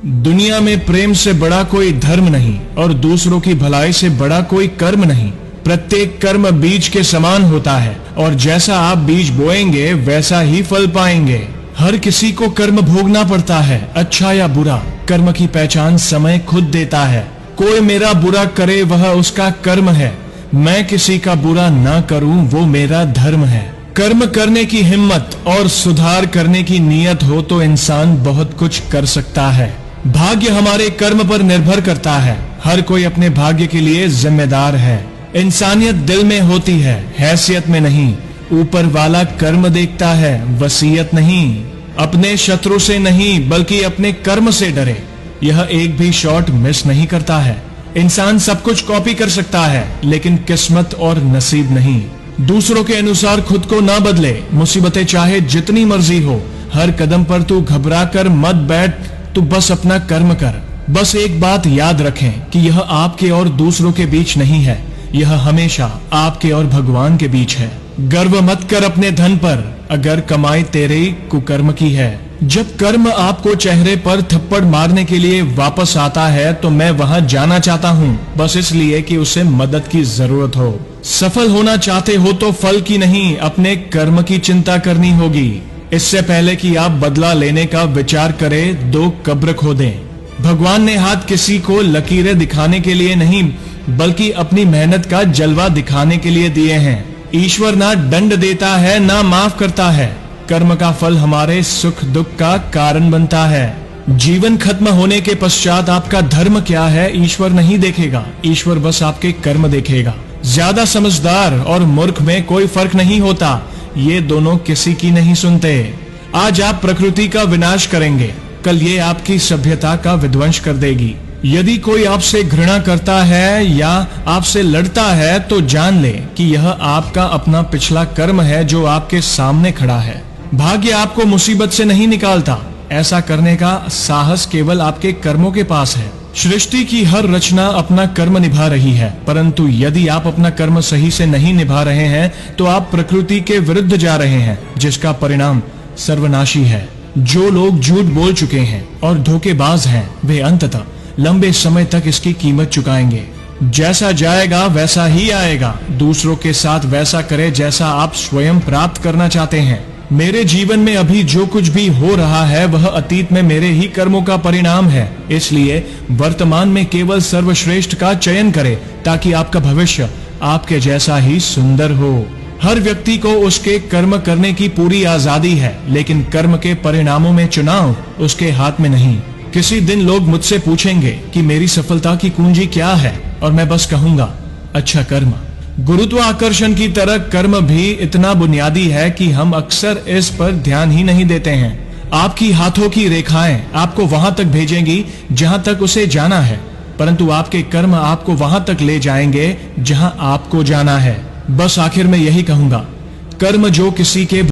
दुनिया में प्रेम से बड़ा कोई धर्म नहीं और दूसरों की भलाई से बड़ा कोई कर्म नहीं। प्रत्येक कर्म बीज के समान होता है और जैसा आप बीज बोएंगे वैसा ही फल पाएंगे। हर किसी को कर्म भोगना पड़ता है, अच्छा या बुरा। कर्म की पहचान समय खुद देता है। कोई मेरा बुरा करे वह उसका कर्म है, मैं किसी का बुरा ना करूं वो मेरा धर्म है। कर्म करने की हिम्मत और सुधार करने की नीयत हो तो इंसान बहुत कुछ कर सकता है। भाग्य हमारे कर्म पर निर्भर करता है। हर कोई अपने भाग्य के लिए जिम्मेदार है। इंसानियत दिल में होती है, हैसियत में नहीं। ऊपर वाला कर्म देखता है, वसीयत नहीं। अपने शत्रु से नहीं बल्कि अपने कर्म से डरे। यह एक भी शॉट मिस नहीं करता है। इंसान सब कुछ कॉपी कर सकता है लेकिन किस्मत और नसीब नहीं। दूसरों के अनुसार खुद को ना बदले। मुसीबतें चाहे जितनी मर्जी हो, हर कदम पर तू घबरा कर मत बैठ, तू बस अपना कर्म कर। बस एक बात याद रखें कि यह आपके और दूसरों के बीच नहीं है, यह हमेशा आपके और भगवान के बीच है। गर्व मत कर अपने धन पर, अगर कमाई तेरे कुकर्म की है। जब कर्म आपको चेहरे पर थप्पड़ मारने के लिए वापस आता है तो मैं वहां जाना चाहता हूं, बस इसलिए कि उसे मदद की जरूरत हो। सफल होना चाहते हो तो फल की नहीं, अपने कर्म की चिंता करनी होगी। इससे पहले कि आप बदला लेने का विचार करें, 2 कब्र खोदें। भगवान ने हाथ किसी को लकीरें दिखाने के लिए नहीं बल्कि अपनी मेहनत का जलवा दिखाने के लिए दिए हैं। ईश्वर ना दंड देता है ना माफ करता है। कर्म का फल हमारे सुख दुख का कारण बनता है। जीवन खत्म होने के पश्चात आपका धर्म क्या है ईश्वर नहीं देखेगा, ईश्वर बस आपके कर्म देखेगा। ज्यादा समझदार और मूर्ख में कोई फर्क नहीं होता, ये दोनों किसी की नहीं सुनते। आज आप प्रकृति का विनाश करेंगे, कल ये आपकी सभ्यता का विध्वंस कर देगी। यदि कोई आपसे घृणा करता है या आपसे लड़ता है तो जान ले कि यह आपका अपना पिछला कर्म है जो आपके सामने खड़ा है। भाग्य आपको मुसीबत से नहीं निकालता, ऐसा करने का साहस केवल आपके कर्मों के पास है। सृष्टि की हर रचना अपना कर्म निभा रही है, परंतु यदि आप अपना कर्म सही से नहीं निभा रहे हैं तो आप प्रकृति के विरुद्ध जा रहे हैं, जिसका परिणाम सर्वनाशी है। जो लोग झूठ बोल चुके हैं और धोखेबाज हैं, वे अंततः लंबे समय तक इसकी कीमत चुकाएंगे। जैसा जाएगा वैसा ही आएगा। दूसरों के साथ वैसा करें जैसा आप स्वयं प्राप्त करना चाहते हैं। मेरे जीवन में अभी जो कुछ भी हो रहा है वह अतीत में मेरे ही कर्मों का परिणाम है, इसलिए वर्तमान में केवल सर्वश्रेष्ठ का चयन करें ताकि आपका भविष्य आपके जैसा ही सुंदर हो। हर व्यक्ति को उसके कर्म करने की पूरी आजादी है, लेकिन कर्म के परिणामों में चुनाव उसके हाथ में नहीं। किसी दिन लोग मुझसे पूछेंगे कि मेरी सफलता की कुंजी क्या है और मैं बस कहूंगा, अच्छा कर्म। गुरुत्वाकर्षण की तरह कर्म भी इतना बुनियादी है कि हम अक्सर इस पर ध्यान ही नहीं देते हैं। आपकी हाथों की रेखाएं आपको वहां तक भेजेंगी जहां तक उसे जाना है, परंतु आपके कर्म आपको वहां तक ले जाएंगे जहां आपको जाना है। बस आखिर में यही कहूंगा, कर्म जो किसी के